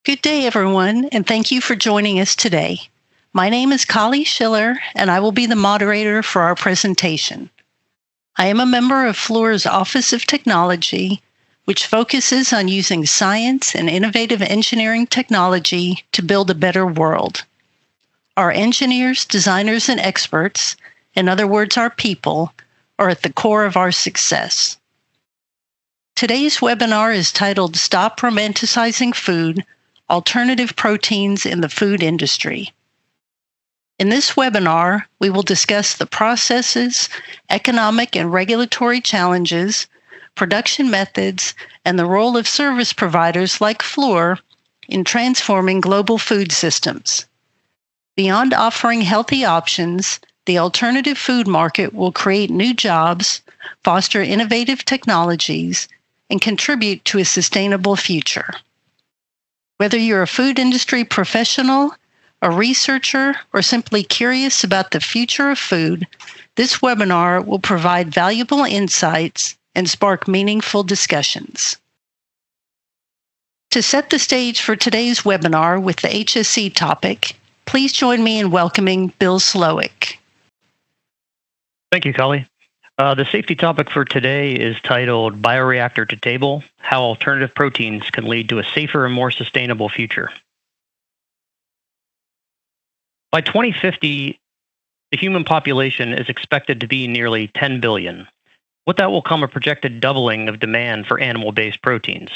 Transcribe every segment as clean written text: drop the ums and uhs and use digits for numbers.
Good day, everyone, and thank you for joining us today. My name is Kali Schiller, and I will be the moderator for our presentation. I am a member of Fluor's Office of Technology, which focuses on using science and innovative engineering technology to build a better world. Our engineers, designers, and experts, in other words, our people, are at the core of our success. Today's webinar is titled Stop Romanticizing Food: Alternative Proteins in the Food Industry. In this webinar, we will discuss the processes, economic and regulatory challenges, production methods, and the role of service providers like Fluor in transforming global food systems. Beyond offering healthy options, the alternative food market will create new jobs, foster innovative technologies, and contribute to a sustainable future. Whether you're a food industry professional, a researcher, or simply curious about the future of food, this webinar will provide valuable insights and spark meaningful discussions. To set the stage for today's webinar with the HSC topic, please join me in welcoming Bill Slowick. Thank you, Kali. The safety topic for today is titled Bioreactor to Table: How Alternative Proteins Can Lead to a Safer and More Sustainable Future. By 2050, the human population is expected to be nearly 10 billion. With that will come a projected doubling of demand for animal-based proteins.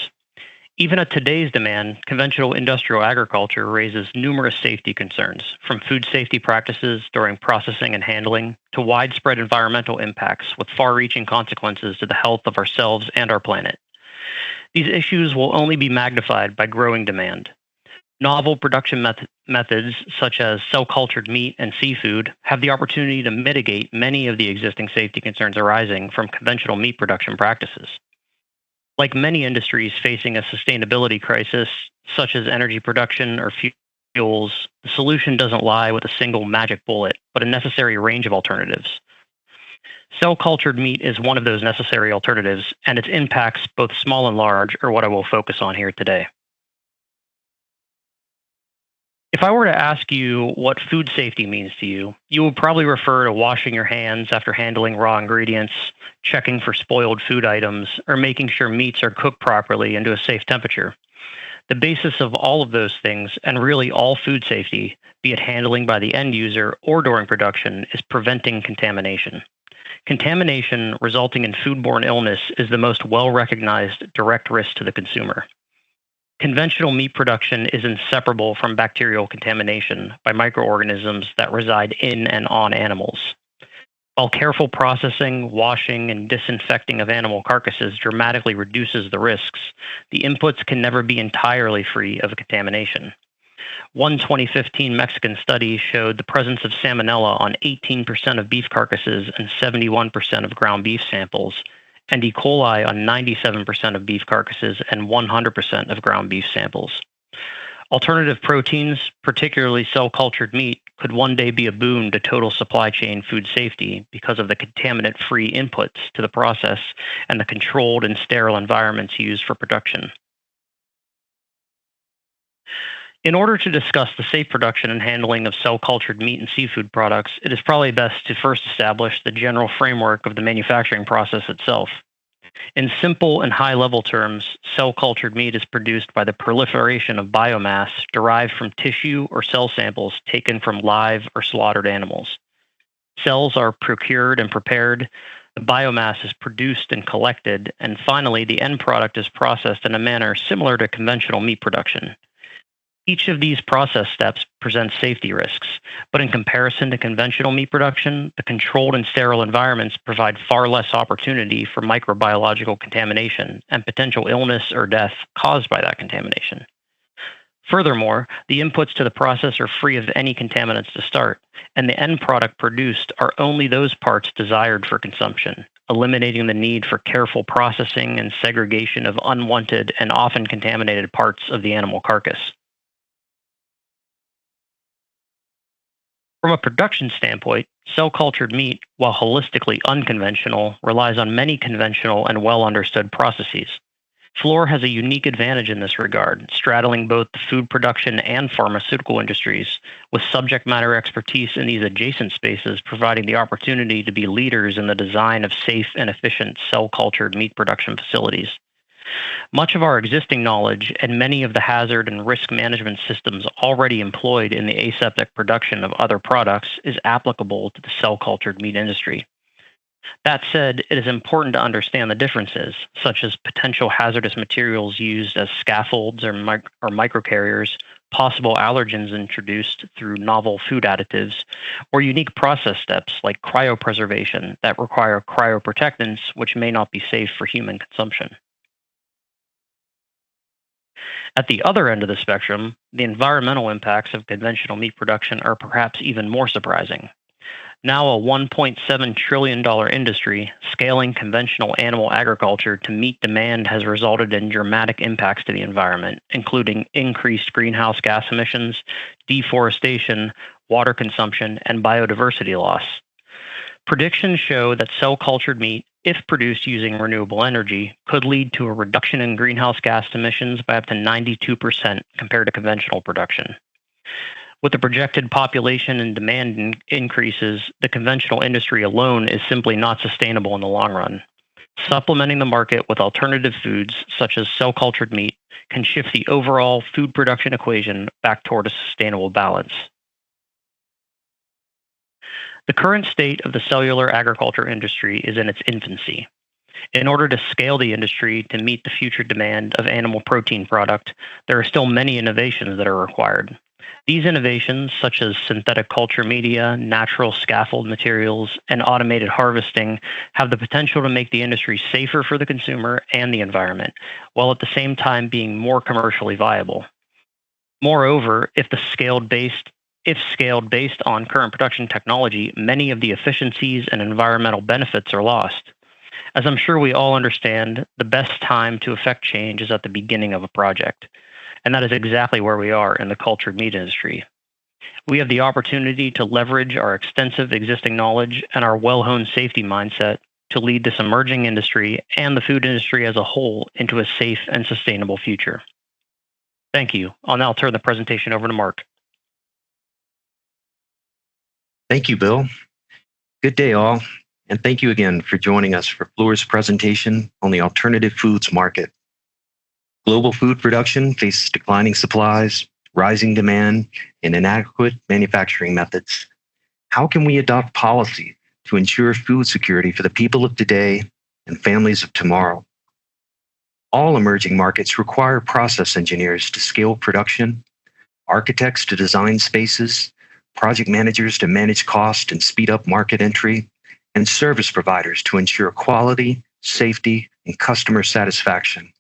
Even at today's demand, conventional industrial agriculture raises numerous safety concerns, from food safety practices during processing and handling to widespread environmental impacts with far-reaching consequences to the health of ourselves and our planet. These issues will only be magnified by growing demand. Novel production methods such as cell-cultured meat and seafood have the opportunity to mitigate many of the existing safety concerns arising from conventional meat production practices. Like many industries facing a sustainability crisis, such as energy production or fuels, the solution doesn't lie with a single magic bullet, but a necessary range of alternatives. Cell-cultured meat is one of those necessary alternatives, and its impacts, both small and large, are what I will focus on here today. If I were to ask you what food safety means to you, you would probably refer to washing your hands after handling raw ingredients, checking for spoiled food items, or making sure meats are cooked properly and to a safe temperature. The basis of all of those things, and really all food safety, be it handling by the end user or during production, is preventing contamination. Contamination resulting in foodborne illness is the most well-recognized direct risk to the consumer. Conventional meat production is inseparable from bacterial contamination by microorganisms that reside in and on animals. While careful processing, washing, and disinfecting of animal carcasses dramatically reduces the risks, the inputs can never be entirely free of contamination. One 2015 Mexican study showed the presence of salmonella on 18% of beef carcasses and 71% of ground beef samples, and E. coli on 97% of beef carcasses and 100% of ground beef samples. Alternative proteins, particularly cell-cultured meat, could one day be a boon to total supply chain food safety because of the contaminant-free inputs to the process and the controlled and sterile environments used for production. In order to discuss the safe production and handling of cell-cultured meat and seafood products, it is probably best to first establish the general framework of the manufacturing process itself. In simple and high-level terms, cell-cultured meat is produced by the proliferation of biomass derived from tissue or cell samples taken from live or slaughtered animals. Cells are procured and prepared, the biomass is produced and collected, and finally the end product is processed in a manner similar to conventional meat production. Each of these process steps presents safety risks, but in comparison to conventional meat production, the controlled and sterile environments provide far less opportunity for microbiological contamination and potential illness or death caused by that contamination. Furthermore, the inputs to the process are free of any contaminants to start, and the end product produced are only those parts desired for consumption, eliminating the need for careful processing and segregation of unwanted and often contaminated parts of the animal carcass. From a production standpoint, cell-cultured meat, while holistically unconventional, relies on many conventional and well-understood processes. Fluor has a unique advantage in this regard, straddling both the food production and pharmaceutical industries, with subject matter expertise in these adjacent spaces providing the opportunity to be leaders in the design of safe and efficient cell-cultured meat production facilities. Much of our existing knowledge and many of the hazard and risk management systems already employed in the aseptic production of other products is applicable to the cell-cultured meat industry. That said, it is important to understand the differences, such as potential hazardous materials used as scaffolds or microcarriers, possible allergens introduced through novel food additives, or unique process steps like cryopreservation that require cryoprotectants which may not be safe for human consumption. At the other end of the spectrum, the environmental impacts of conventional meat production are perhaps even more surprising. Now a $1.7 trillion industry, scaling conventional animal agriculture to meet demand has resulted in dramatic impacts to the environment, including increased greenhouse gas emissions, deforestation, water consumption, and biodiversity loss. Predictions show that cell-cultured meat, if produced using renewable energy, could lead to a reduction in greenhouse gas emissions by up to 92% compared to conventional production. With the projected population and demand increases, the conventional industry alone is simply not sustainable in the long run. Supplementing the market with alternative foods, such as cell-cultured meat, can shift the overall food production equation back toward a sustainable balance. The current state of the cellular agriculture industry is in its infancy. In order to scale the industry to meet the future demand of animal protein product, there are still many innovations that are required. These innovations, such as synthetic culture media, natural scaffold materials, and automated harvesting, have the potential to make the industry safer for the consumer and the environment, while at the same time being more commercially viable. Moreover, if scaled based on current production technology, many of the efficiencies and environmental benefits are lost. As I'm sure we all understand, the best time to effect change is at the beginning of a project. And that is exactly where we are in the cultured meat industry. We have the opportunity to leverage our extensive existing knowledge and our well-honed safety mindset to lead this emerging industry and the food industry as a whole into a safe and sustainable future. Thank you. I'll now turn the presentation over to Mark. Thank you, Bill. Good day, all, and thank you again for joining us for Fluor's presentation on the alternative foods market. Global food production faces declining supplies, rising demand, and inadequate manufacturing methods. How can we adopt policy to ensure food security for the people of today and families of tomorrow? All emerging markets require process engineers to scale production, architects to design spaces, project managers to manage cost and speed up market entry, and service providers to ensure quality, safety, and customer satisfaction.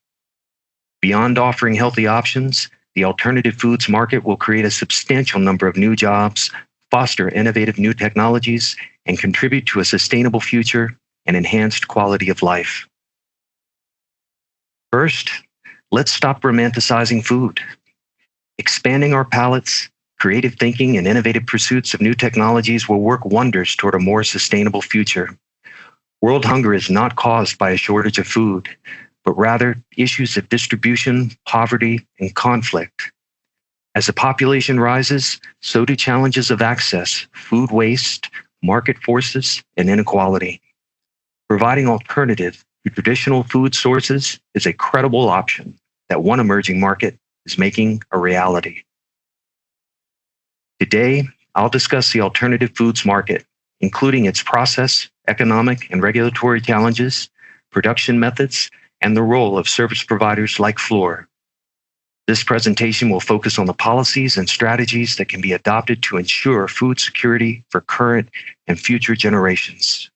Beyond offering healthy options, the alternative foods market will create a substantial number of new jobs, foster innovative new technologies, and contribute to a sustainable future and enhanced quality of life. First, let's stop romanticizing food. Expanding our palates, creative thinking, and innovative pursuits of new technologies will work wonders toward a more sustainable future. World hunger is not caused by a shortage of food, but rather issues of distribution, poverty, and conflict. As the population rises, so do challenges of access, food waste, market forces, and inequality. Providing alternative to traditional food sources is a credible option that one emerging market is making a reality. Today, I'll discuss the alternative foods market, including its process, economic, and regulatory challenges, production methods, and the role of service providers like Fluor. This presentation will focus on the policies and strategies that can be adopted to ensure food security for current and future generations.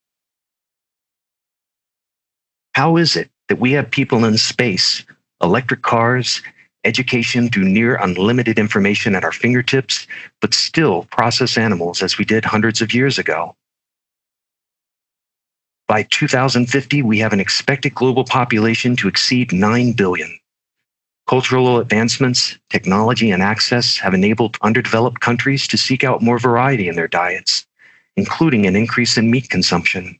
How is it that we have people in space, electric cars, education through near unlimited information at our fingertips, but still process animals as we did hundreds of years ago? By 2050, we have an expected global population to exceed 9 billion. Cultural advancements, technology, and access have enabled underdeveloped countries to seek out more variety in their diets, including an increase in meat consumption.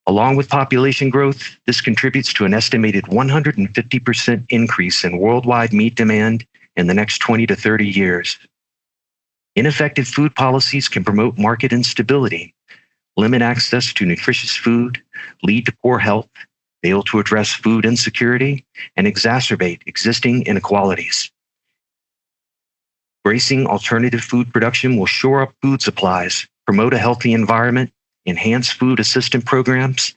Along with population growth, this contributes to an estimated 150% increase in worldwide meat demand in the next 20 to 30 years. Ineffective food policies can promote market instability, limit access to nutritious food, lead to poor health, fail to address food insecurity, and exacerbate existing inequalities. Embracing alternative food production will shore up food supplies, promote a healthy environment, enhance food assistance programs,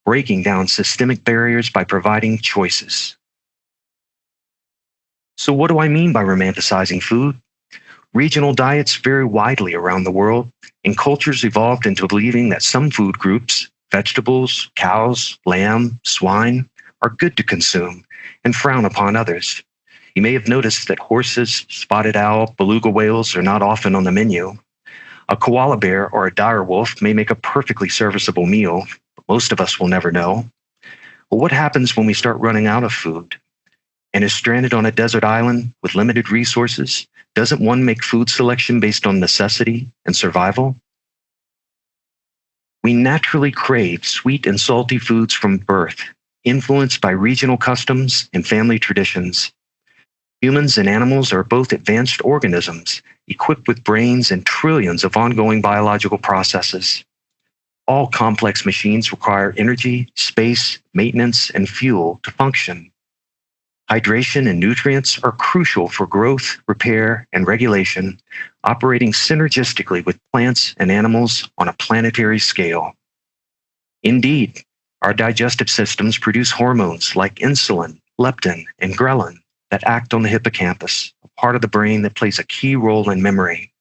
breaking down systemic barriers by providing choices. So what do I mean by romanticizing food? Regional diets vary widely around the world, and cultures evolved into believing that some food groups, vegetables, cows, lamb, swine, are good to consume and frown upon others. You may have noticed that horses, spotted owl, beluga whales are not often on the menu. A koala bear or a dire wolf may make a perfectly serviceable meal, but most of us will never know. But what happens when we start running out of food? And is stranded on a desert island with limited resources, doesn't one make food selection based on necessity and survival? We naturally crave sweet and salty foods from birth, influenced by regional customs and family traditions. Humans and animals are both advanced organisms, equipped with brains and trillions of ongoing biological processes. All complex machines require energy, space, maintenance, and fuel to function. Hydration and nutrients are crucial for growth, repair, and regulation, operating synergistically with plants and animals on a planetary scale. Indeed, our digestive systems produce hormones like insulin, leptin, and ghrelin that act on the hippocampus, a part of the brain that plays a key role in memory.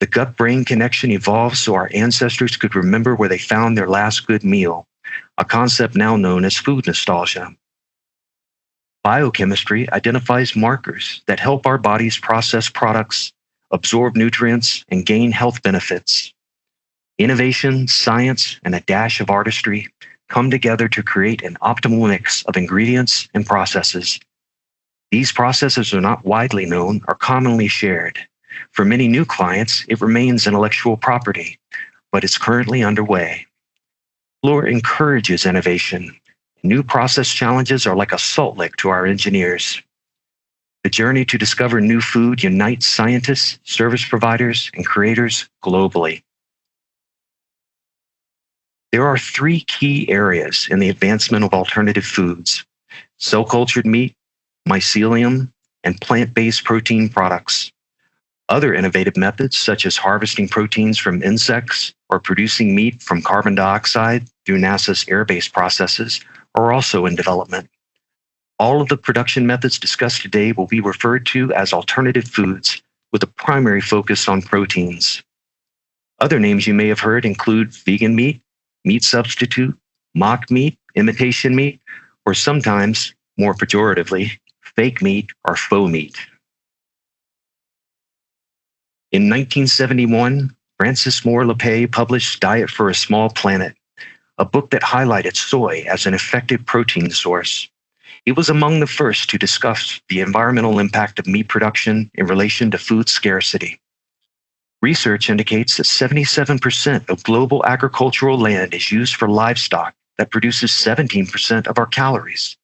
The gut-brain connection evolved so our ancestors could remember where they found their last good meal, a concept now known as food nostalgia. Biochemistry identifies markers that help our bodies process products, absorb nutrients, and gain health benefits. Innovation, science, and a dash of artistry come together to create an optimal mix of ingredients and processes. These processes are not widely known or commonly shared. For many new clients, it remains intellectual property, but it's currently underway. Fluor encourages innovation. New process challenges are like a salt lick to our engineers. The journey to discover new food unites scientists, service providers, and creators globally. There are three key areas in the advancement of alternative foods: cell-cultured meat, mycelium, and plant-based protein products. Other innovative methods, such as harvesting proteins from insects or producing meat from carbon dioxide through NASA's air-based processes, are also in development. All of the production methods discussed today will be referred to as alternative foods, with a primary focus on proteins. Other names you may have heard include vegan meat, meat substitute, mock meat, imitation meat, or sometimes, more pejoratively, fake meat or faux meat. In 1971, Francis Moore Lappé published Diet for a Small Planet, a book that highlighted soy as an effective protein source. He was among the first to discuss the environmental impact of meat production in relation to food scarcity. Research indicates that 77% of global agricultural land is used for livestock that produces 17% of our calories.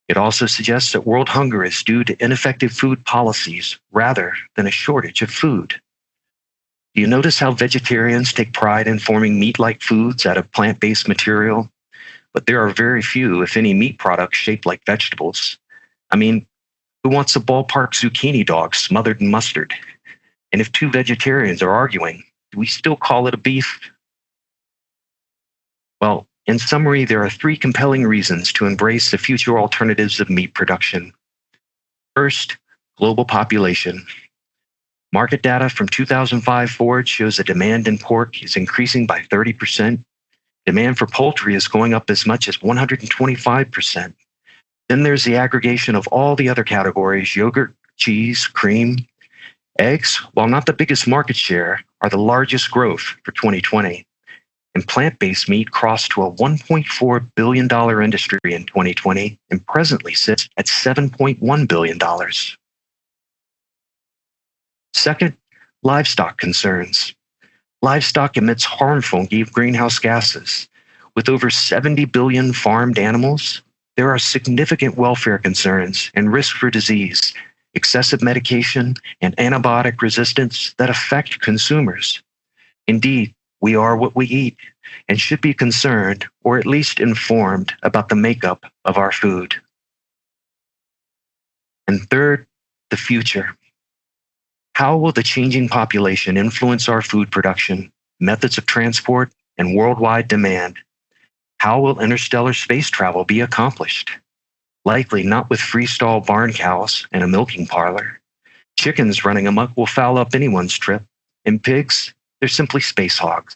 It also suggests that world hunger is due to ineffective food policies rather than a shortage of food. Do you notice how vegetarians take pride in forming meat-like foods out of plant-based material? But there are very few, if any, meat products shaped like vegetables. I mean, who wants a ballpark zucchini dog smothered in mustard? And if two vegetarians are arguing, do we still call it a beef? Well, in summary, there are three compelling reasons to embrace the future alternatives of meat production. First, global population. Market data from 2005 forward shows that demand in pork is increasing by 30%. Demand for poultry is going up as much as 125%. Then there's the aggregation of all the other categories: yogurt, cheese, cream. Eggs, while not the biggest market share, are the largest growth for 2020. And plant-based meat crossed to a $1.4 billion industry in 2020 and presently sits at $7.1 billion. Second, livestock concerns. Livestock emits harmful greenhouse gases. With over 70 billion farmed animals, there are significant welfare concerns and risk for disease, excessive medication, and antibiotic resistance that affect consumers. Indeed, we are what we eat and should be concerned, or at least informed, about the makeup of our food. And third, the future. How will the changing population influence our food production, methods of transport, and worldwide demand? How will interstellar space travel be accomplished? Likely not with freestall barn cows and a milking parlor. Chickens running amok will foul up anyone's trip, and pigs, they're simply space hogs.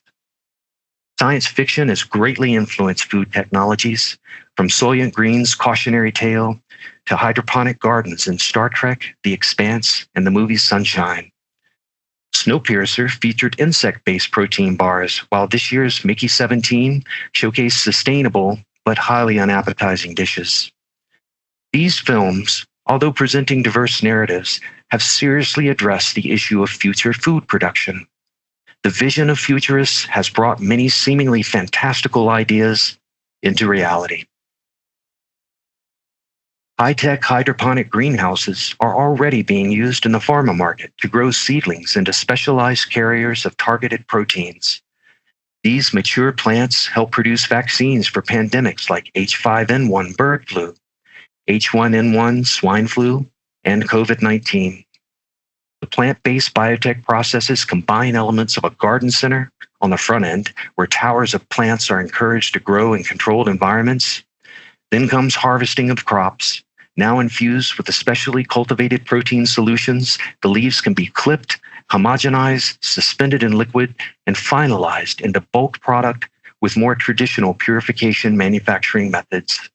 Science fiction has greatly influenced food technologies, from Soylent Green's cautionary tale to hydroponic gardens in Star Trek, The Expanse, and the movie Sunshine. Snowpiercer featured insect-based protein bars, while this year's Mickey 17 showcased sustainable but highly unappetizing dishes. These films, although presenting diverse narratives, have seriously addressed the issue of future food production. The vision of futurists has brought many seemingly fantastical ideas into reality. High-tech hydroponic greenhouses are already being used in the pharma market to grow seedlings into specialized carriers of targeted proteins. These mature plants help produce vaccines for pandemics like H5N1 bird flu, H1N1 swine flu, and COVID-19. The plant-based biotech processes combine elements of a garden center on the front end, where towers of plants are encouraged to grow in controlled environments. Then comes harvesting of crops. Now infused with especially cultivated protein solutions, the leaves can be clipped, homogenized, suspended in liquid, and finalized into bulk product with more traditional purification manufacturing methods.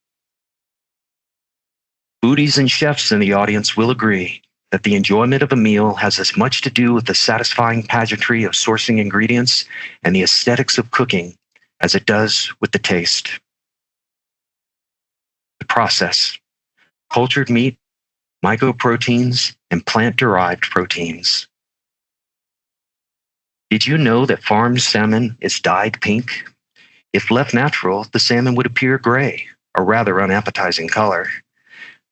Foodies and chefs in the audience will agree that the enjoyment of a meal has as much to do with the satisfying pageantry of sourcing ingredients and the aesthetics of cooking as it does with the taste. The process: cultured meat, mycoproteins, and plant-derived proteins. Did you know that farmed salmon is dyed pink? If left natural, the salmon would appear gray, a rather unappetizing color.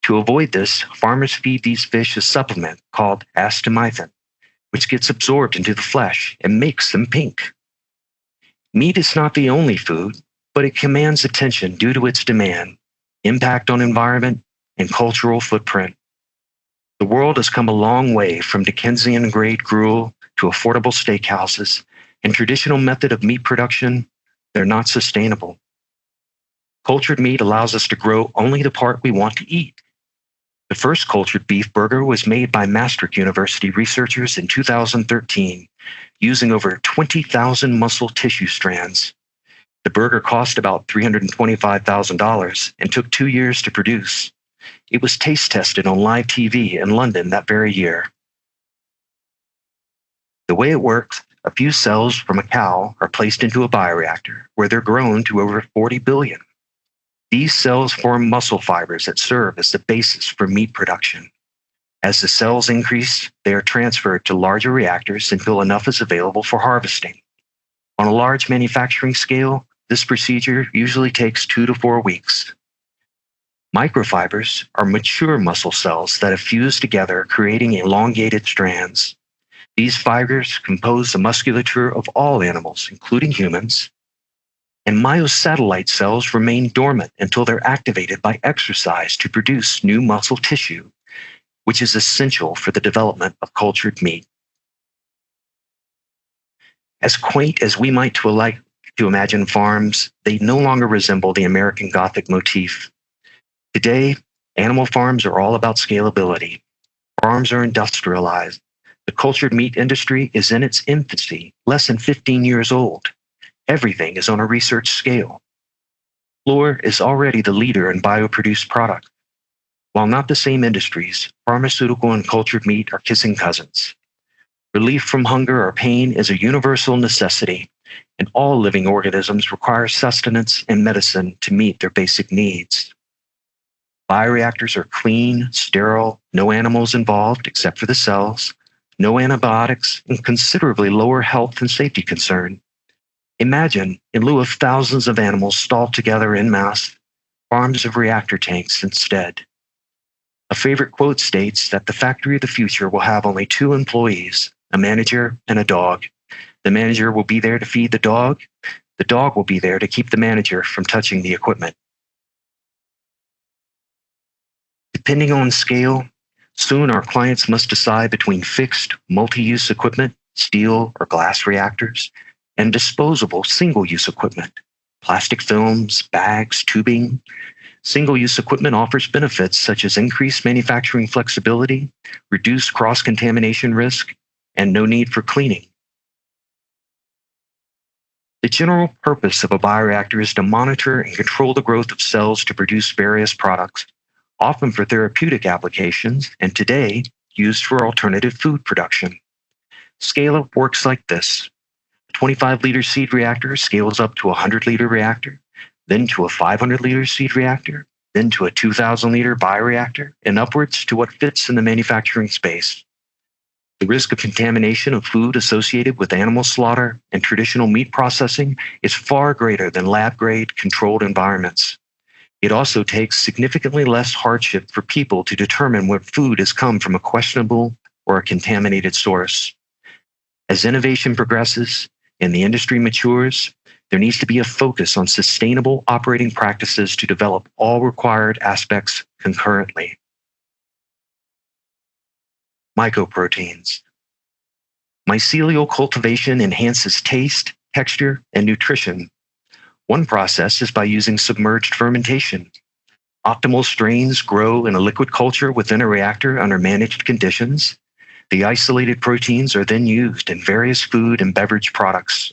To avoid this, farmers feed these fish a supplement called astimythin, which gets absorbed into the flesh and makes them pink. Meat is not the only food, but it commands attention due to its demand, impact on environment, and cultural footprint. The world has come a long way from Dickensian-grade gruel to affordable steakhouses, and traditional method of meat production, they're not sustainable. Cultured meat allows us to grow only the part we want to eat. The first cultured beef burger was made by Maastricht University researchers in 2013, using over 20,000 muscle tissue strands. The burger cost about $325,000 and took 2 years to produce. It was taste tested on live TV in London that very year. The way it works, a few cells from a cow are placed into a bioreactor where they're grown to over 40 billion. These cells form muscle fibers that serve as the basis for meat production. As the cells increase, they are transferred to larger reactors until enough is available for harvesting. On a large manufacturing scale, this procedure usually takes 2 to 4 weeks. Microfibers are mature muscle cells that have fused together, creating elongated strands. These fibers compose the musculature of all animals, including humans. And myosatellite cells remain dormant until they're activated by exercise to produce new muscle tissue, which is essential for the development of cultured meat. As quaint as we might like to imagine farms, they no longer resemble the American Gothic motif. Today, animal farms are all about scalability. Farms are industrialized. The cultured meat industry is in its infancy, less than 15 years old. Everything is on a research scale. Fluor is already the leader in bioproduced products. While not the same industries, pharmaceutical and cultured meat are kissing cousins. Relief from hunger or pain is a universal necessity, and all living organisms require sustenance and medicine to meet their basic needs. Bioreactors are clean, sterile, no animals involved except for the cells, no antibiotics, and considerably lower health and safety concern. Imagine, in lieu of thousands of animals stalled together en masse, farms of reactor tanks instead. A favorite quote states that the factory of the future will have only two employees, a manager and a dog. The manager will be there to feed the dog. The dog will be there to keep the manager from touching the equipment. Depending on scale, soon our clients must decide between fixed, multi-use equipment, steel or glass reactors, and disposable single-use equipment, plastic films, bags, tubing. Single-use equipment offers benefits such as increased manufacturing flexibility, reduced cross-contamination risk, and no need for cleaning. The general purpose of a bioreactor is to monitor and control the growth of cells to produce various products, often for therapeutic applications, and today used for alternative food production. Scale-up works like this. A 25-liter seed reactor scales up to a 100-liter reactor, then to a 500-liter seed reactor, then to a 2,000-liter bioreactor, and upwards to what fits in the manufacturing space. The risk of contamination of food associated with animal slaughter and traditional meat processing is far greater than lab-grade controlled environments. It also takes significantly less hardship for people to determine what food has come from a questionable or a contaminated source. As innovation progresses and the industry matures, there needs to be a focus on sustainable operating practices to develop all required aspects concurrently. Mycoproteins. Mycelial cultivation enhances taste, texture, and nutrition. One process is by using submerged fermentation. Optimal strains grow in a liquid culture within a reactor under managed conditions. The isolated proteins are then used in various food and beverage products.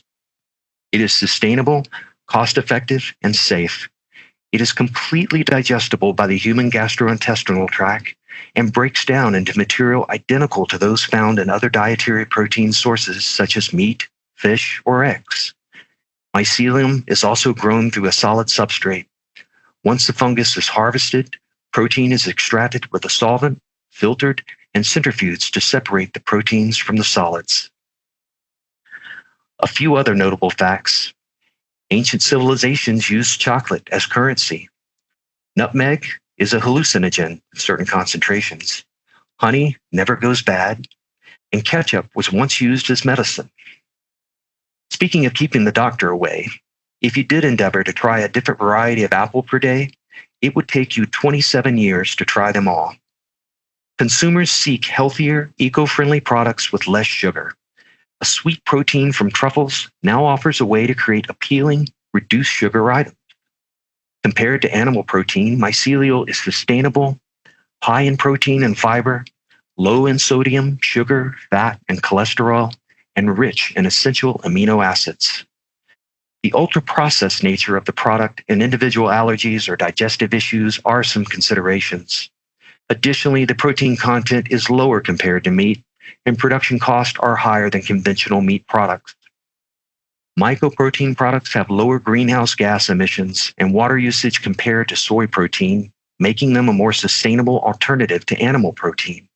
It is sustainable, cost-effective, and safe. It is completely digestible by the human gastrointestinal tract and breaks down into material identical to those found in other dietary protein sources such as meat, fish, or eggs. Mycelium is also grown through a solid substrate. Once the fungus is harvested, protein is extracted with a solvent, filtered, and centrifuged to separate the proteins from the solids. A few other notable facts. Ancient civilizations used chocolate as currency. Nutmeg is a hallucinogen in certain concentrations. Honey never goes bad, and ketchup was once used as medicine. Speaking of keeping the doctor away, if you did endeavor to try a different variety of apple per day, it would take you 27 years to try them all. Consumers seek healthier, eco-friendly products with less sugar. A sweet protein from truffles now offers a way to create appealing, reduced sugar items. Compared to animal protein, mycelial is sustainable, high in protein and fiber, low in sodium, sugar, fat, and cholesterol, and rich in essential amino acids. The ultra-processed nature of the product and individual allergies or digestive issues are some considerations. Additionally, the protein content is lower compared to meat, and production costs are higher than conventional meat products. Mycoprotein products have lower greenhouse gas emissions and water usage compared to soy protein, making them a more sustainable alternative to animal protein.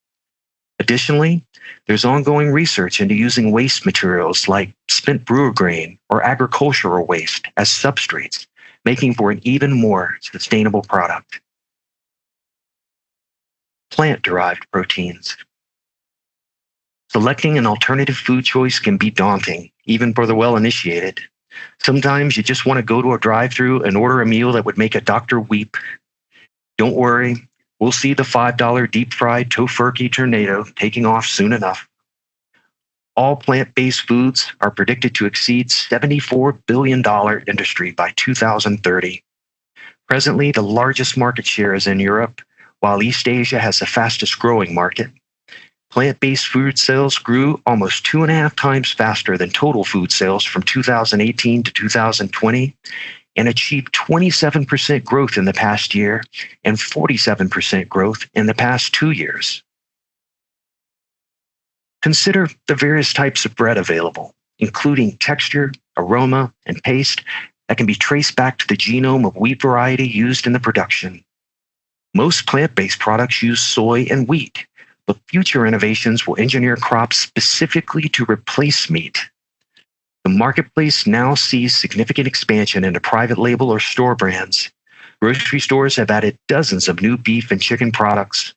Additionally, there's ongoing research into using waste materials like spent brewer grain or agricultural waste as substrates, making for an even more sustainable product. Plant-derived proteins. Selecting an alternative food choice can be daunting, even for the well-initiated. Sometimes you just want to go to a drive-thru and order a meal that would make a doctor weep. Don't worry, we'll see the $5 deep-fried tofurkey tornado taking off soon enough. All plant-based foods are predicted to exceed $74 billion industry by 2030. Presently, the largest market share is in Europe, while East Asia has the fastest growing market. Plant-based food sales grew almost 2.5 times faster than total food sales from 2018 to 2020 and achieved 27% growth in the past year and 47% growth in the past 2 years. Consider the various types of bread available, including texture, aroma, and taste that can be traced back to the genome of wheat variety used in the production. Most plant-based products use soy and wheat, but future innovations will engineer crops specifically to replace meat. The marketplace now sees significant expansion into private label or store brands. Grocery stores have added dozens of new beef and chicken products.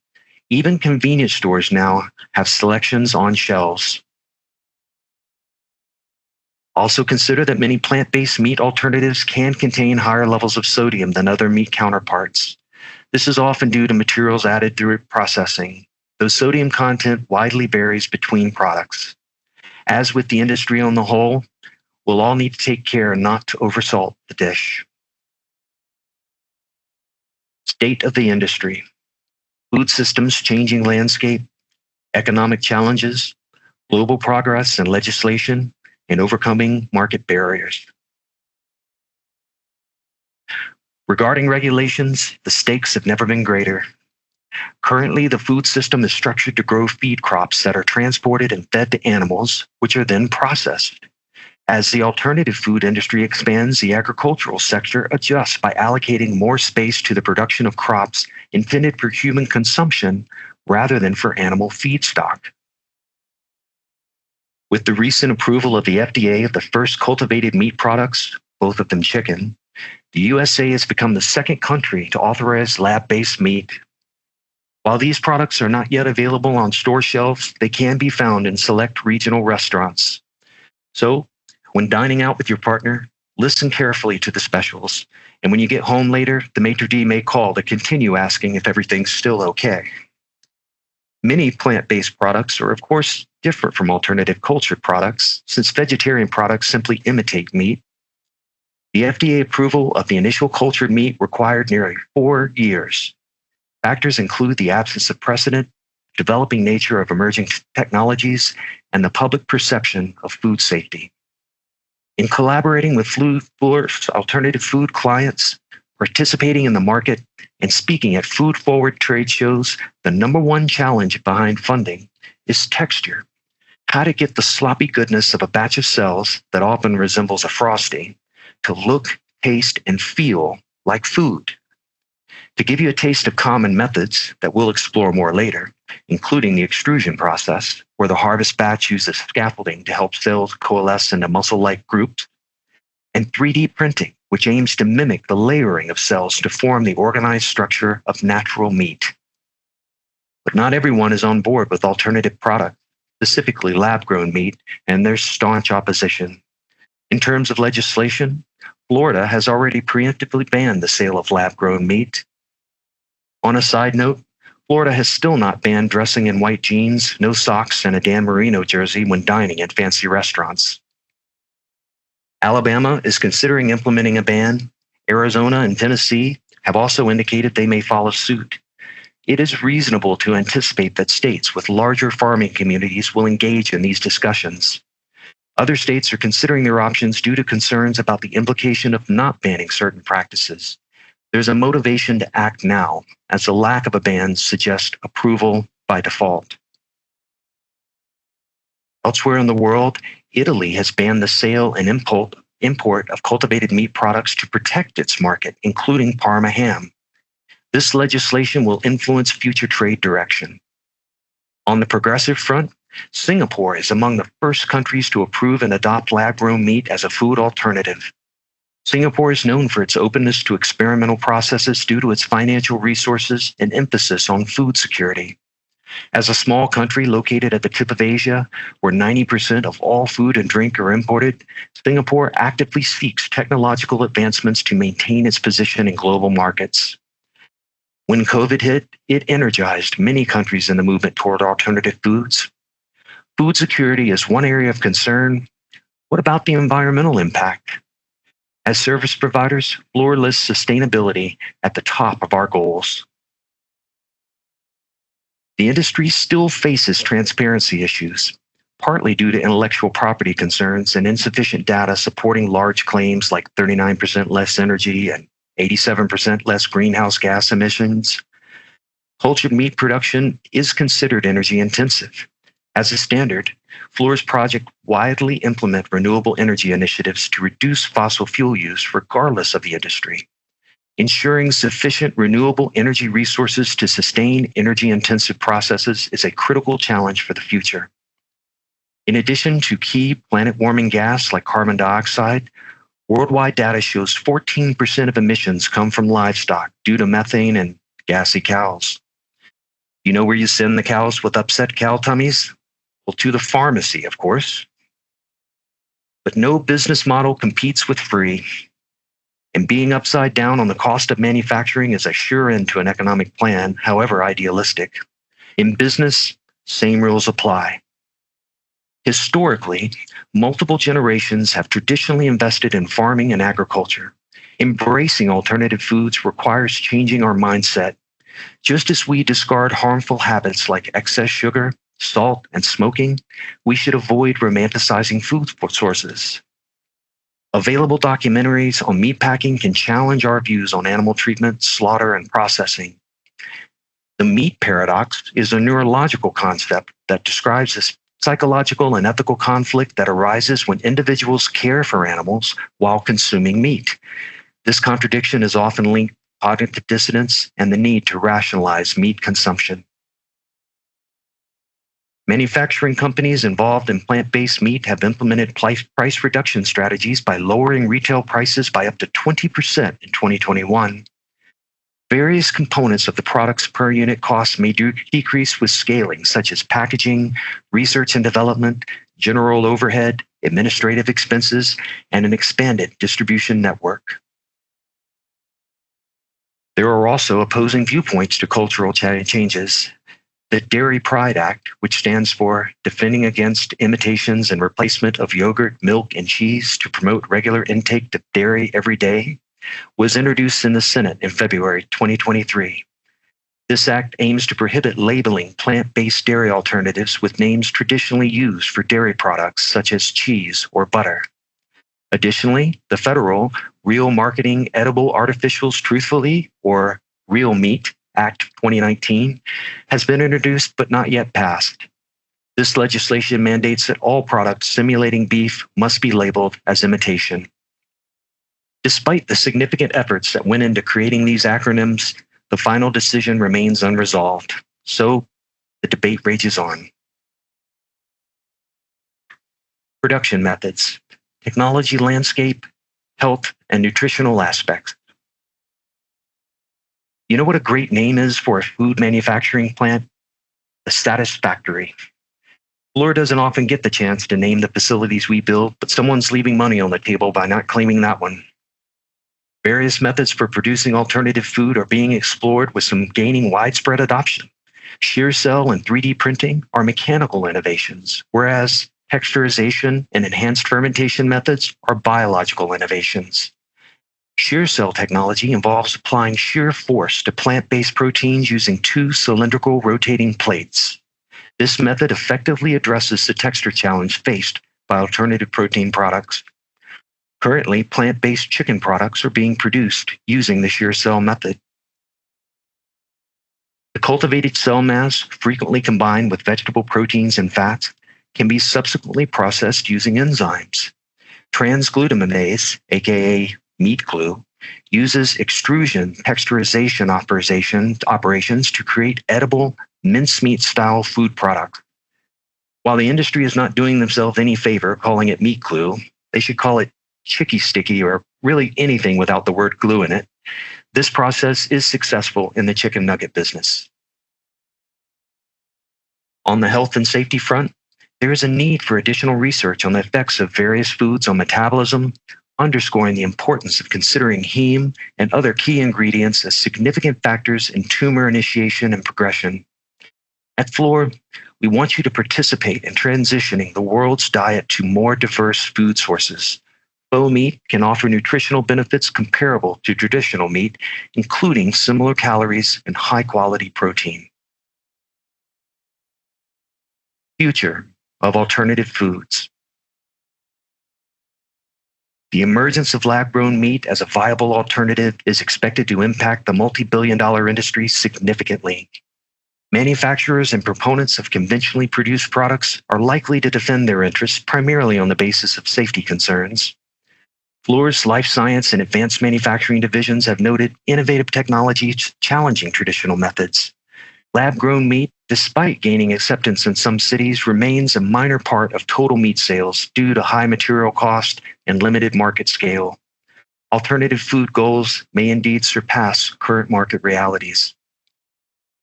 Even convenience stores now have selections on shelves. Also consider that many plant-based meat alternatives can contain higher levels of sodium than other meat counterparts. This is often due to materials added through processing, though sodium content widely varies between products. As with the industry on the whole, we'll all need to take care not to oversalt the dish. State of the industry. Food systems changing landscape, economic challenges, global progress and legislation, and overcoming market barriers. Regarding regulations, the stakes have never been greater. Currently, the food system is structured to grow feed crops that are transported and fed to animals, which are then processed. As the alternative food industry expands, the agricultural sector adjusts by allocating more space to the production of crops intended for human consumption rather than for animal feedstock. With the recent approval of the FDA of the first cultivated meat products, both of them chicken, the USA has become the second country to authorize lab-based meat. While these products are not yet available on store shelves, they can be found in select regional restaurants. So, when dining out with your partner, listen carefully to the specials, and when you get home later, the maitre d' may call to continue asking if everything's still okay. Many plant-based products are, of course, different from alternative cultured products, since vegetarian products simply imitate meat. The FDA approval of the initial cultured meat required nearly 4 years. Factors include the absence of precedent, developing nature of emerging technologies, and the public perception of food safety. In collaborating with Fluor's alternative food clients, participating in the market, and speaking at food-forward trade shows, the number one challenge behind funding is texture. How to get the sloppy goodness of a batch of cells that often resembles a Frosty to look, taste, and feel like food. To give you a taste of common methods that we'll explore more later, including the extrusion process, where the harvest batch uses scaffolding to help cells coalesce into muscle-like groups, and 3D printing, which aims to mimic the layering of cells to form the organized structure of natural meat. But not everyone is on board with alternative products, specifically lab-grown meat, and there's staunch opposition. In terms of legislation, Florida has already preemptively banned the sale of lab-grown meat. On a side note, Florida has still not banned dressing in white jeans, no socks, and a Dan Marino jersey when dining at fancy restaurants. Alabama is considering implementing a ban. Arizona and Tennessee have also indicated they may follow suit. It is reasonable to anticipate that states with larger farming communities will engage in these discussions. Other states are considering their options due to concerns about the implication of not banning certain practices. There's a motivation to act now, as the lack of a ban suggests approval by default. Elsewhere in the world, Italy has banned the sale and import of cultivated meat products to protect its market, including Parma ham. This legislation will influence future trade direction. On the progressive front, Singapore is among the first countries to approve and adopt lab-grown meat as a food alternative. Singapore is known for its openness to experimental processes due to its financial resources and emphasis on food security. As a small country located at the tip of Asia, where 90% of all food and drink are imported, Singapore actively seeks technological advancements to maintain its position in global markets. When COVID hit, it energized many countries in the movement toward alternative foods. Food security is one area of concern. What about the environmental impact? As service providers, Fluor lists sustainability at the top of our goals. The industry still faces transparency issues, partly due to intellectual property concerns and insufficient data supporting large claims like 39% less energy and 87% less greenhouse gas emissions. Cultured meat production is considered energy intensive. As a standard, Fluor's project widely implement renewable energy initiatives to reduce fossil fuel use regardless of the industry. Ensuring sufficient renewable energy resources to sustain energy-intensive processes is a critical challenge for the future. In addition to key planet-warming gas like carbon dioxide, worldwide data shows 14% of emissions come from livestock due to methane and gassy cows. You know where you send the cows with upset cow tummies? Well, to the pharmacy, of course. But no business model competes with free. And being upside down on the cost of manufacturing is a sure end to an economic plan, however idealistic. In business, same rules apply. Historically, multiple generations have traditionally invested in farming and agriculture. Embracing alternative foods requires changing our mindset. Just as we discard harmful habits like excess sugar, salt, and smoking, we should avoid romanticizing food sources. Available documentaries on meatpacking can challenge our views on animal treatment, slaughter, and processing. The meat paradox is a neurological concept that describes this psychological and ethical conflict that arises when individuals care for animals while consuming meat. This contradiction is often linked to cognitive dissonance and the need to rationalize meat consumption. Manufacturing companies involved in plant-based meat have implemented price reduction strategies by lowering retail prices by up to 20% in 2021. Various components of the product's per unit cost may decrease with scaling, such as packaging, research and development, general overhead, administrative expenses, and an expanded distribution network. There are also opposing viewpoints to cultural changes. The Dairy Pride Act, which stands for Defending Against Imitations and Replacement of Yogurt, Milk, and Cheese to Promote Regular Intake of Dairy Every Day, was introduced in the Senate in February 2023. This act aims to prohibit labeling plant-based dairy alternatives with names traditionally used for dairy products such as cheese or butter. Additionally, the federal Real Marketing Edible Artificials Truthfully, or Real Meat Act 2019, has been introduced but not yet passed. This legislation mandates that all products simulating beef must be labeled as imitation. Despite the significant efforts that went into creating these acronyms, the final decision remains unresolved. So the debate rages on. Production methods, technology landscape, health, and nutritional aspects. You know what a great name is for a food manufacturing plant? The Status Factory. Fluor doesn't often get the chance to name the facilities we build, but someone's leaving money on the table by not claiming that one. Various methods for producing alternative food are being explored, with some gaining widespread adoption. Shear cell and 3D printing are mechanical innovations, whereas texturization and enhanced fermentation methods are biological innovations. Shear cell technology involves applying shear force to plant-based proteins using two cylindrical rotating plates. This method effectively addresses the texture challenge faced by alternative protein products. Currently, plant-based chicken products are being produced using the shear cell method. The cultivated cell mass, frequently combined with vegetable proteins and fats, can be subsequently processed using enzymes. Transglutaminase, aka meat glue, uses extrusion texturization operations to create edible mincemeat-style food products. While the industry is not doing themselves any favor calling it meat glue, they should call it chicky sticky, or really anything without the word glue in it. This process is successful in the chicken nugget business. On the health and safety front, there is a need for additional research on the effects of various foods on metabolism, underscoring the importance of considering heme and other key ingredients as significant factors in tumor initiation and progression. At Fluor, we want you to participate in transitioning the world's diet to more diverse food sources. Faux meat can offer nutritional benefits comparable to traditional meat, including similar calories and high-quality protein. Future of alternative foods. The emergence of lab-grown meat as a viable alternative is expected to impact the multi-billion-dollar industry significantly. Manufacturers and proponents of conventionally produced products are likely to defend their interests primarily on the basis of safety concerns. Fluor's life science and advanced manufacturing divisions have noted innovative technologies challenging traditional methods. Lab-grown meat despite gaining acceptance in some cities, remains a minor part of total meat sales due to high material cost and limited market scale. Alternative food goals may indeed surpass current market realities.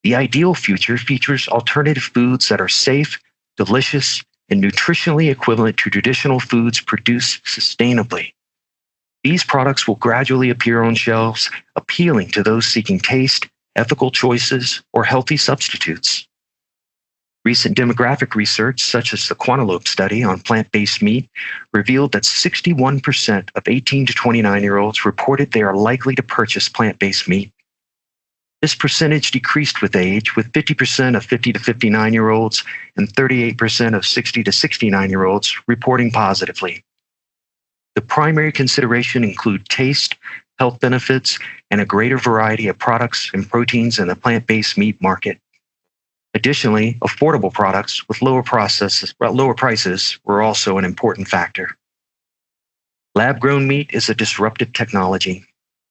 The ideal future features alternative foods that are safe, delicious, and nutritionally equivalent to traditional foods produced sustainably. These products will gradually appear on shelves, appealing to those seeking taste, ethical choices, or healthy substitutes. Recent demographic research, such as the Quantilope study on plant-based meat, revealed that 61% of 18 to 29-year-olds reported they are likely to purchase plant-based meat. This percentage decreased with age, with 50% of 50 to 59-year-olds and 38% of 60 to 69-year-olds reporting positively. The primary consideration include taste, health benefits, and a greater variety of products and proteins in the plant-based meat market. Additionally, affordable products with lower prices were also an important factor. Lab-grown meat is a disruptive technology.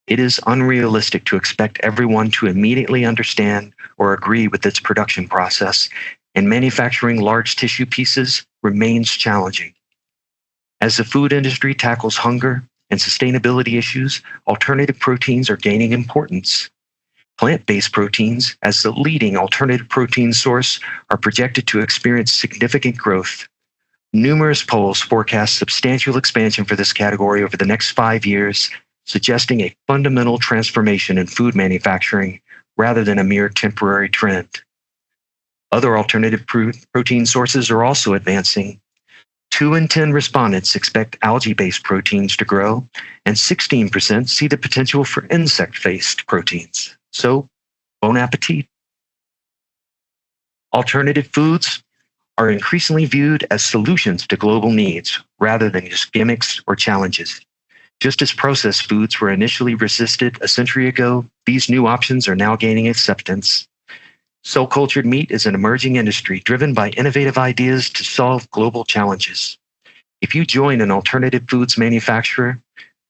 It is unrealistic to expect everyone to immediately understand or agree with its production process, and manufacturing large tissue pieces remains challenging. As the food industry tackles hunger and sustainability issues, alternative proteins are gaining importance. Plant-based proteins, as the leading alternative protein source, are projected to experience significant growth. Numerous polls forecast substantial expansion for this category over the next 5 years, suggesting a fundamental transformation in food manufacturing rather than a mere temporary trend. Other alternative protein sources are also advancing. 2 in 10 respondents expect algae-based proteins to grow, and 16% see the potential for insect-based proteins. So, bon appetit. Alternative foods are increasingly viewed as solutions to global needs rather than just gimmicks or challenges. Just as processed foods were initially resisted a century ago, these new options are now gaining acceptance. Cell-cultured meat is an emerging industry driven by innovative ideas to solve global challenges. If you join an alternative foods manufacturer,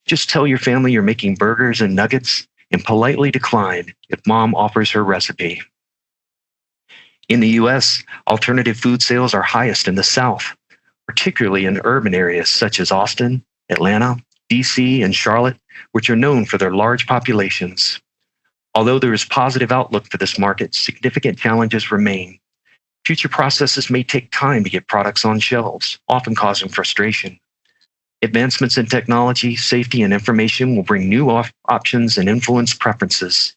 just tell your family you're making burgers and nuggets and politely decline if mom offers her recipe. In the US, alternative food sales are highest in the South, particularly in urban areas such as Austin, Atlanta, DC, and Charlotte, which are known for their large populations. Although there is positive outlook for this market, significant challenges remain. Future processes may take time to get products on shelves, often causing frustration. Advancements in technology, safety, and information will bring new options and influence preferences.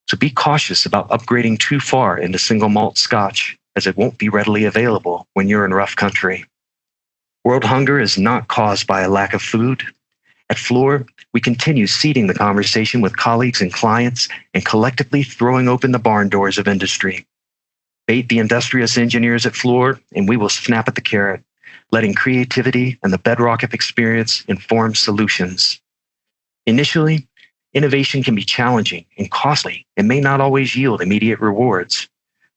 So be cautious about upgrading too far into single malt scotch, as it won't be readily available when you're in rough country. World hunger is not caused by a lack of food. At Fluor, we continue seeding the conversation with colleagues and clients and collectively throwing open the barn doors of industry. Bait the industrious engineers at Fluor, and we will snap at the carrot, letting creativity and the bedrock of experience inform solutions. Initially, innovation can be challenging and costly and may not always yield immediate rewards.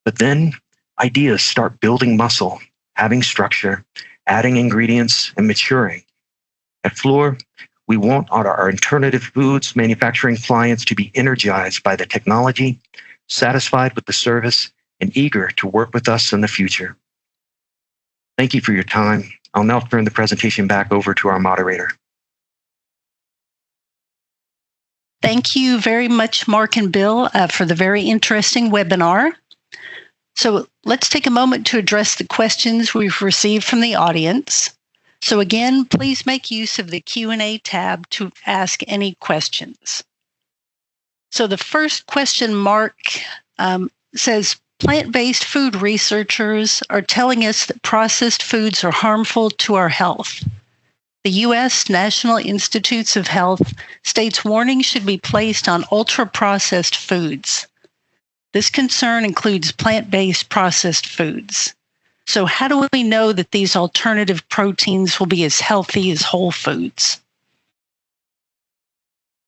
But then, ideas start building muscle, having structure, adding ingredients, and maturing. At Fluor, we want our alternative foods manufacturing clients to be energized by the technology, satisfied with the service, and eager to work with us in the future. Thank you for your time. I'll now turn the presentation back over to our moderator. Thank you very much, Mark and Bill, for the very interesting webinar. So let's take a moment to address the questions we've received from the audience. So again, please make use of the Q&A tab to ask any questions. So the first question, Mark, says, plant-based food researchers are telling us that processed foods are harmful to our health. The U.S. National Institutes of Health states warnings should be placed on ultra-processed foods. This concern includes plant-based processed foods. So how do we know that these alternative proteins will be as healthy as whole foods?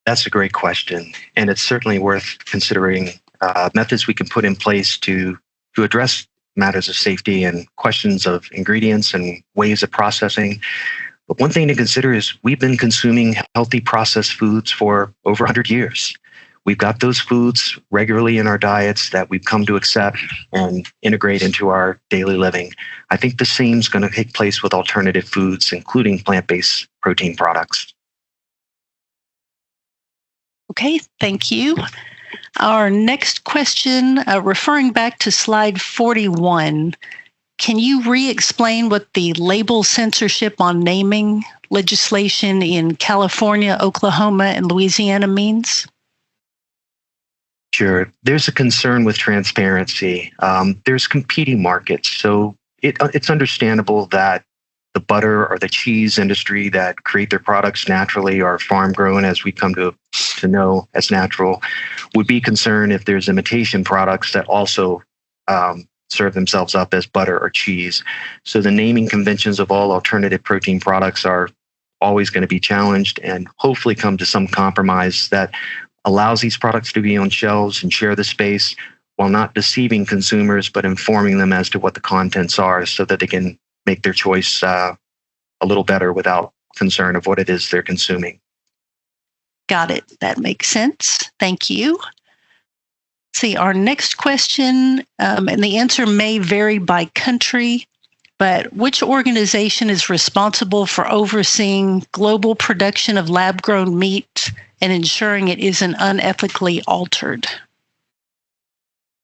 That's a great question, and it's certainly worth considering methods we can put in place to address matters of safety and questions of ingredients and ways of processing. But one thing to consider is we've been consuming healthy processed foods for over 100 years. we've got those foods regularly in our diets that we've come to accept and integrate into our daily living. I think the same is going to take place with alternative foods, including plant-based protein products. Okay, thank you. Our next question, referring back to slide 41, can you re-explain what the label censorship on naming legislation in California, Oklahoma, and Louisiana means? Sure. There's a concern with transparency. There's competing markets, so it's understandable that the butter or the cheese industry that create their products naturally or farm grown, as we come to know as natural, would be concerned if there's imitation products that also serve themselves up as butter or cheese. So the naming conventions of all alternative protein products are always going to be challenged, and hopefully come to some compromise that allows these products to be on shelves and share the space while not deceiving consumers, but informing them as to what the contents are so that they can make their choice a little better without concern of what it is they're consuming. Got it. That makes sense. Thank you. See, our next question, and the answer may vary by country, but which organization is responsible for overseeing global production of lab-grown meat and ensuring it isn't unethically altered?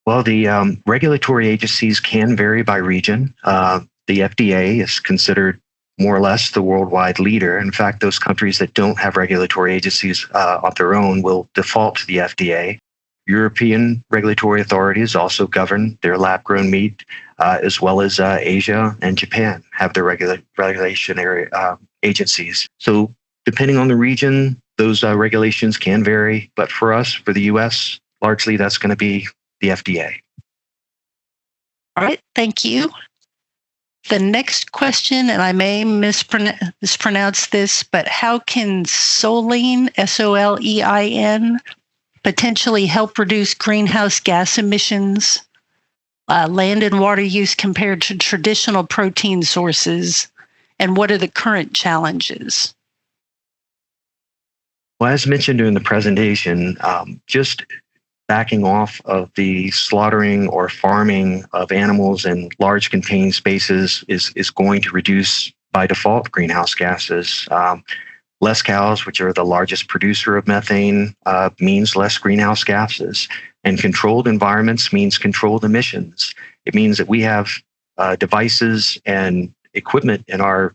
Well, the regulatory agencies can vary by region. The FDA is considered more or less the worldwide leader. In fact, those countries that don't have regulatory agencies of their own will default to the FDA. European regulatory authorities also govern their lab-grown meat, as well as Asia and Japan have their regulatory agencies. So depending on the region, those regulations can vary. But for us, for the U.S., largely that's going to be the FDA. All right, thank you. The next question, and I may mispronounce this, but how can solein, S-O-L-E-I-N, potentially help reduce greenhouse gas emissions, land and water use compared to traditional protein sources, and what are the current challenges? Well, as mentioned during the presentation, just backing off of the slaughtering or farming of animals in large contained spaces is going to reduce by default greenhouse gases. Less cows, which are the largest producer of methane, means less greenhouse gases. And controlled environments means controlled emissions. It means that we have devices and equipment in our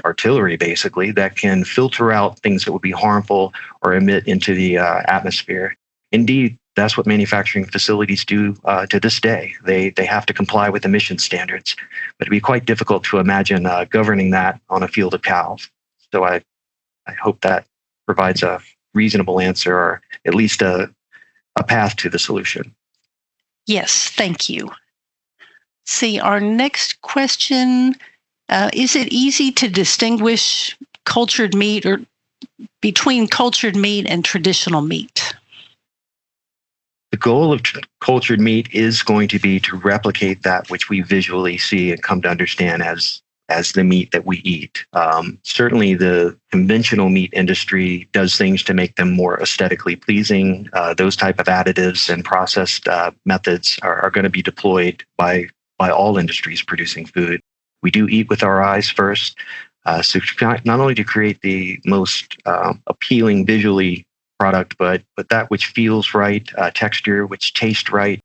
artillery, basically, that can filter out things that would be harmful or emit into the atmosphere. Indeed, that's what manufacturing facilities do to this day. They have to comply with emission standards, but it'd be quite difficult to imagine governing that on a field of cows. So I hope that provides a reasonable answer, or at least a path to the solution. Yes, thank you. See, our next question, is it easy to distinguish cultured meat or between cultured meat and traditional meat? The goal of cultured meat is going to be to replicate that which we visually see and come to understand as the meat that we eat. Certainly, the conventional meat industry does things to make them more aesthetically pleasing. Those type of additives and processed methods are going to be deployed by all industries producing food. We do eat with our eyes first, so not only to create the most appealing visually product, but that which feels right, texture, which tastes right,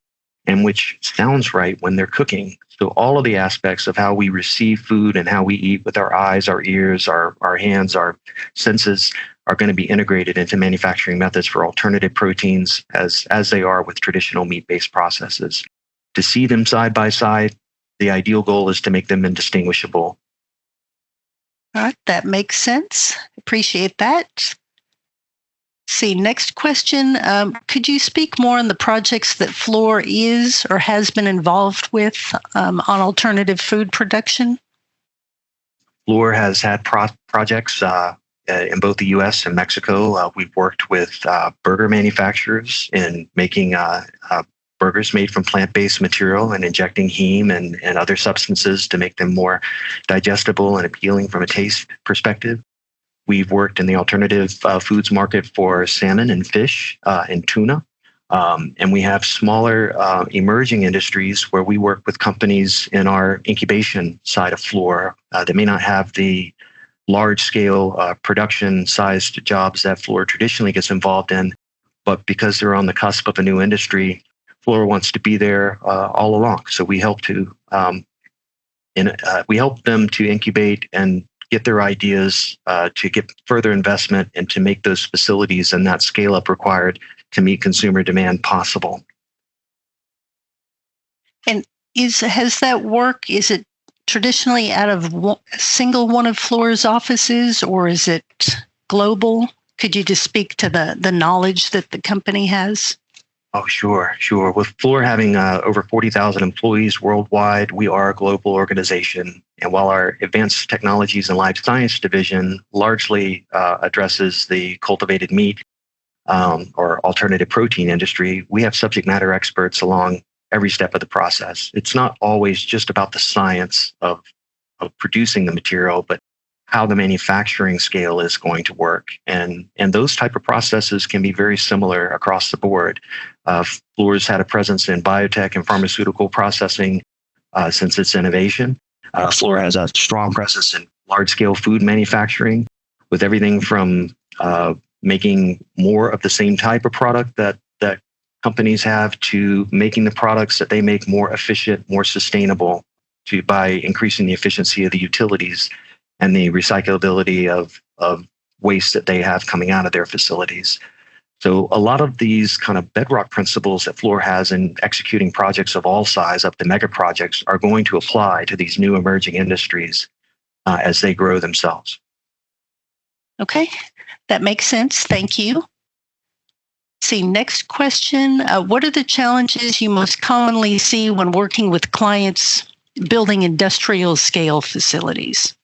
and which sounds right when they're cooking. So all of the aspects of how we receive food and how we eat with our eyes, our ears, our hands, our senses are going to be integrated into manufacturing methods for alternative proteins as they are with traditional meat-based processes. To see them side by side, the ideal goal is to make them indistinguishable. All right, that makes sense. Appreciate that. See, next question. Could you speak more on the projects that Fluor is or has been involved with on alternative food production? Fluor has had projects in both the U.S. and Mexico. We've worked with burger manufacturers in making burgers made from plant-based material and injecting heme and other substances to make them more digestible and appealing from a taste perspective. We've worked in the alternative foods market for salmon and fish and tuna. And we have smaller emerging industries where we work with companies in our incubation side of Fluor that may not have the large scale production sized jobs that Fluor traditionally gets involved in. But because they're on the cusp of a new industry, Fluor wants to be there all along. So we help we help them to incubate and get their ideas to get further investment and to make those facilities and that scale up required to meet consumer demand possible. And has that work, is it traditionally out of a single one of Fluor's offices, or is it global? Could you just speak to the knowledge that the company has? Oh, sure. With Fluor having over 40,000 employees worldwide, we are a global organization. And while our Advanced Technologies and Life Science division largely addresses the cultivated meat or alternative protein industry, we have subject matter experts along every step of the process. It's not always just about the science of producing the material, but how the manufacturing scale is going to work. And those type of processes can be very similar across the board. Fluor's had a presence in biotech and pharmaceutical processing since its innovation. Fluor has a strong presence in large-scale food manufacturing, with everything from making more of the same type of product that companies have to making the products that they make more efficient, more sustainable by increasing the efficiency of the utilities and the recyclability of waste that they have coming out of their facilities. So a lot of these kind of bedrock principles that Fluor has in executing projects of all size up to mega projects are going to apply to these new emerging industries as they grow themselves. Okay, that makes sense. Thank you. See, next question. What are the challenges you most commonly see when working with clients building industrial scale facilities?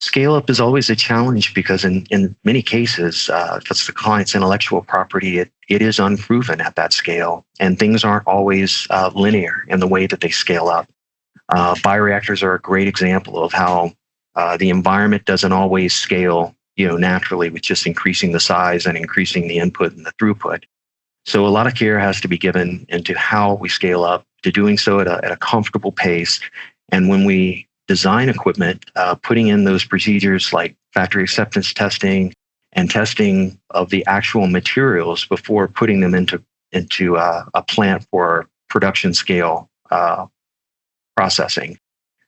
Scale up is always a challenge because in many cases, if it's the client's intellectual property, it is unproven at that scale, and things aren't always linear in the way that they scale up. Bioreactors are a great example of how the environment doesn't always scale, naturally with just increasing the size and increasing the input and the throughput. So a lot of care has to be given into how we scale up, to doing so at a comfortable pace. And when we design equipment, putting in those procedures like factory acceptance testing and testing of the actual materials before putting them into a plant for production scale processing.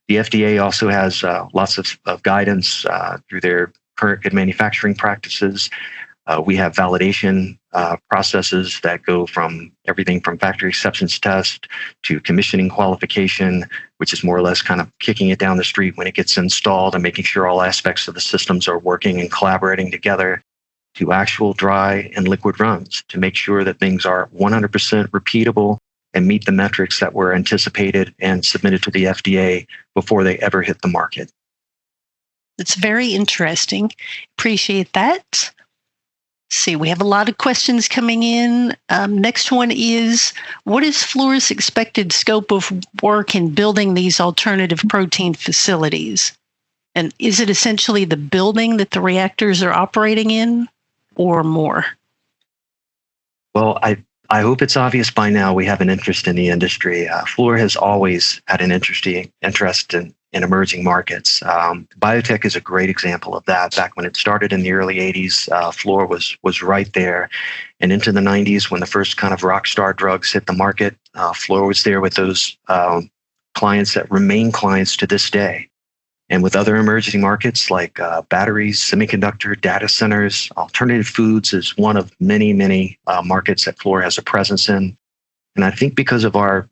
The FDA also has lots of guidance through their current good manufacturing practices. We have validation processes that go from everything from factory acceptance test to commissioning qualification, which is more or less kind of kicking it down the street when it gets installed and making sure all aspects of the systems are working and collaborating together, to actual dry and liquid runs to make sure that things are 100% repeatable and meet the metrics that were anticipated and submitted to the FDA before they ever hit the market. It's very interesting. Appreciate that. See, we have a lot of questions coming in. Next one is, what is Fluor's expected scope of work in building these alternative protein facilities? And is it essentially the building that the reactors are operating in or more? Well, I hope it's obvious by now we have an interest in the industry. Fluor has always had an interest in emerging markets. Biotech is a great example of that. Back when it started in the early 80s, Fluor was right there. And into the 90s, when the first kind of rock star drugs hit the market, Fluor was there with those clients that remain clients to this day. And with other emerging markets like batteries, semiconductor, data centers, alternative foods is one of many, many markets that Fluor has a presence in. And I think because of our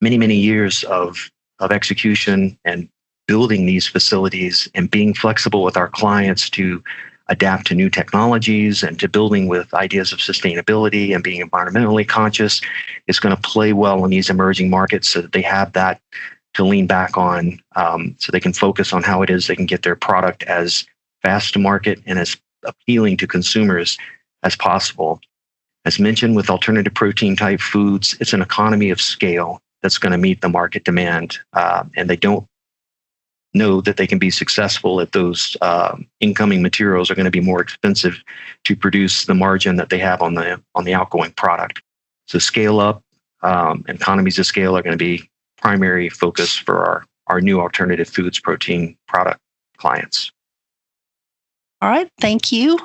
many, many years of execution and building these facilities and being flexible with our clients to adapt to new technologies and to building with ideas of sustainability and being environmentally conscious, it's going to play well in these emerging markets so that they have that to lean back on, so they can focus on how it is they can get their product as fast to market and as appealing to consumers as possible. As mentioned, with alternative protein type foods, it's an economy of scale that's going to meet the market demand. And they don't know that they can be successful if those incoming materials are going to be more expensive to produce the margin that they have on the outgoing product. So scale up, economies of scale are going to be primary focus for our new alternative foods protein product clients. All right, thank you.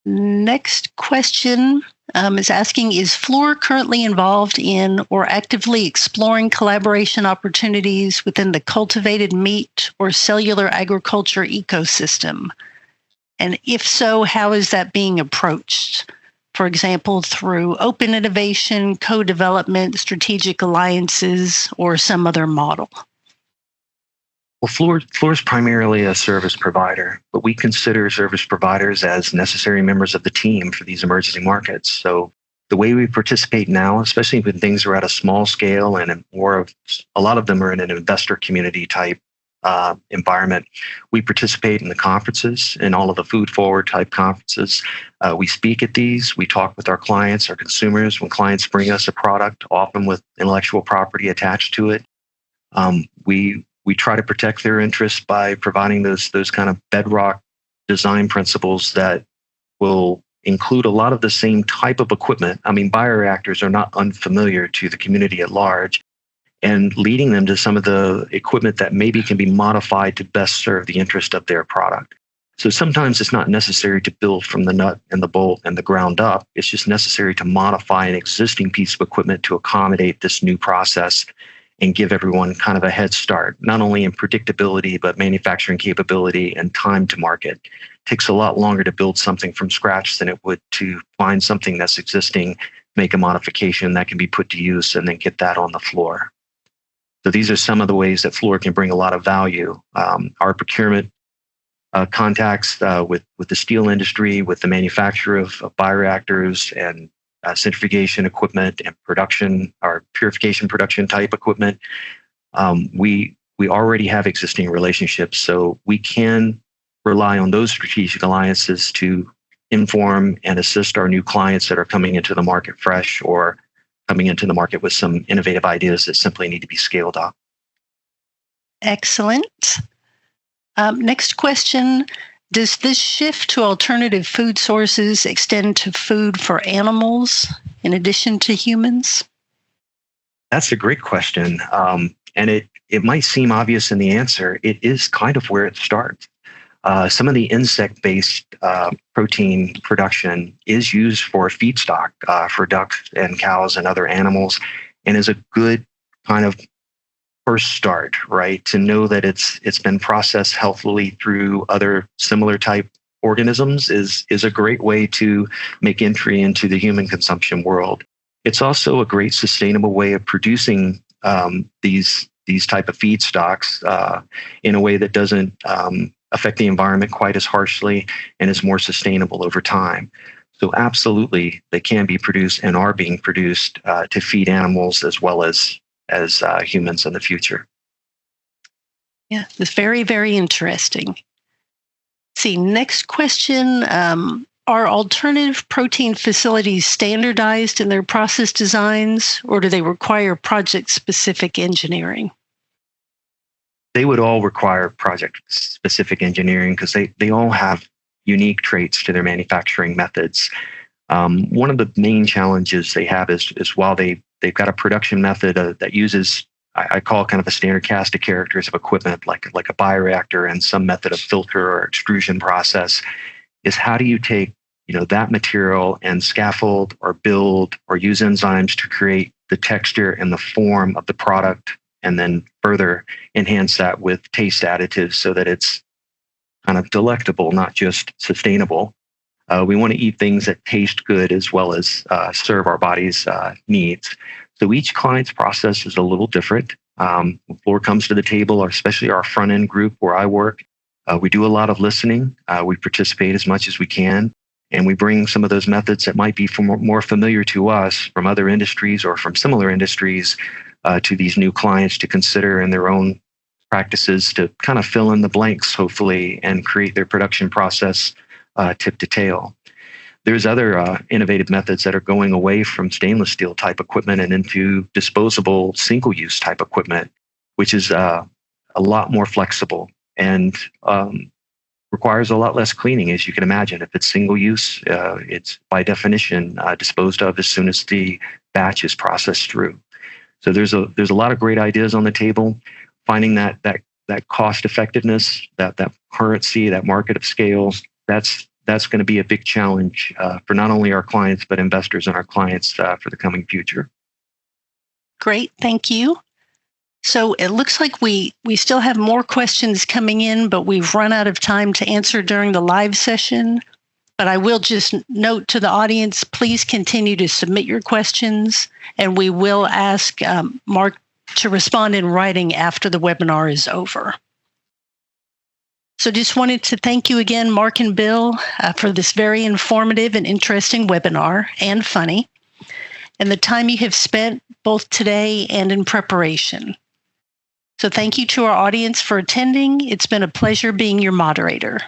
Next question is asking, is Fluor currently involved in or actively exploring collaboration opportunities within the cultivated meat or cellular agriculture ecosystem? And if so, how is that being approached? For example, through open innovation, co-development, strategic alliances, or some other model? Well, Fluor is primarily a service provider, but we consider service providers as necessary members of the team for these emerging markets. So the way we participate now, especially when things are at a small scale and a lot of them are in an investor community type environment, we participate in the conferences and all of the food forward type conferences. We speak at these. We talk with our clients, our consumers. When clients bring us a product, often with intellectual property attached to it, we try to protect their interests by providing those kind of bedrock design principles that will include a lot of the same type of equipment. I mean, bioreactors are not unfamiliar to the community at large, and leading them to some of the equipment that maybe can be modified to best serve the interest of their product. So sometimes it's not necessary to build from the nut and the bolt and the ground up. It's just necessary to modify an existing piece of equipment to accommodate this new process and give everyone kind of a head start, not only in predictability, but manufacturing capability and time to market. It takes a lot longer to build something from scratch than it would to find something that's existing, make a modification that can be put to use, and then get that on the floor. So these are some of the ways that Fluor can bring a lot of value. Our procurement contacts with the steel industry, with the manufacturer of bioreactors and centrifugation equipment and production or purification production type equipment, we already have existing relationships, so we can rely on those strategic alliances to inform and assist our new clients that are coming into the market fresh or coming into the market with some innovative ideas that simply need to be scaled up. Excellent. Next question. Does this shift to alternative food sources extend to food for animals in addition to humans? That's a great question. And it might seem obvious in the answer. It is kind of where it starts. Some of the insect-based protein production is used for feedstock for ducks and cows and other animals, and is a good kind of first start, right? To know that it's been processed healthily through other similar type organisms is a great way to make entry into the human consumption world. It's also a great sustainable way of producing these type of feedstocks in a way that doesn't affect the environment quite as harshly and is more sustainable over time. So absolutely, they can be produced and are being produced to feed animals as well as humans in the future. Yeah, it's very, very interesting. See, next question. Are alternative protein facilities standardized in their process designs, or do they require project-specific engineering? They would all require project-specific engineering because they all have unique traits to their manufacturing methods. One of the main challenges they have is while they've got a production method that uses, I call kind of a standard cast of characters of equipment, like a bioreactor and some method of filter or extrusion process, is how do you take that material and scaffold or build or use enzymes to create the texture and the form of the product, and then further enhance that with taste additives so that it's kind of delectable, not just sustainable. We want to eat things that taste good as well as serve our body's needs. So each client's process is a little different. When Fluor comes to the table, or especially our front end group where I work, we do a lot of listening. We participate as much as we can, and we bring some of those methods that might be more familiar to us from other industries or from similar industries to these new clients to consider in their own practices to kind of fill in the blanks, hopefully, and create their production process tip to tail. There's other innovative methods that are going away from stainless steel type equipment and into disposable single-use type equipment, which is a lot more flexible and requires a lot less cleaning, as you can imagine. If it's single use, it's by definition disposed of as soon as the batch is processed through. So there's a lot of great ideas on the table. Finding that cost effectiveness, that currency, that market of scale, that's going to be a big challenge for not only our clients but investors and our clients for the coming future. Great, thank you. So it looks like we still have more questions coming in, but we've run out of time to answer during the live session. But I will just note to the audience, please continue to submit your questions, and we will ask Mark to respond in writing after the webinar is over. So just wanted to thank you again, Mark and Bill, for this very informative and interesting webinar, and funny, and the time you have spent both today and in preparation. So thank you to our audience for attending. It's been a pleasure being your moderator.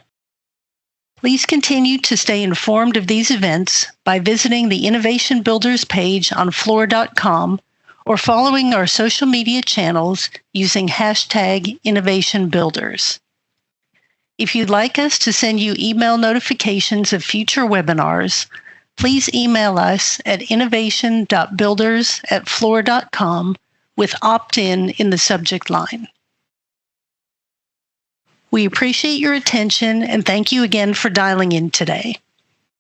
Please continue to stay informed of these events by visiting the Innovation Builders page on Fluor.com or following our social media channels using hashtag #InnovationBuilders. If you'd like us to send you email notifications of future webinars, please email us at innovation.builders@fluor.com with opt-in in the subject line. We appreciate your attention and thank you again for dialing in today.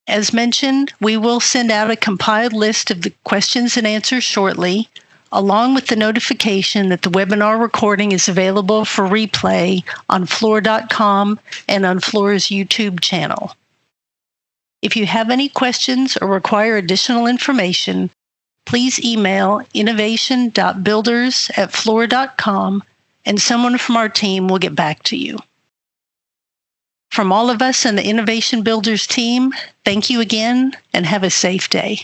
As mentioned, we will send out a compiled list of the questions and answers shortly, along with the notification that the webinar recording is available for replay on Fluor.com and on Fluor's YouTube channel. If you have any questions or require additional information, please email innovation.builders@fluor.com and someone from our team will get back to you. From all of us and the Innovation Builders team, thank you again and have a safe day.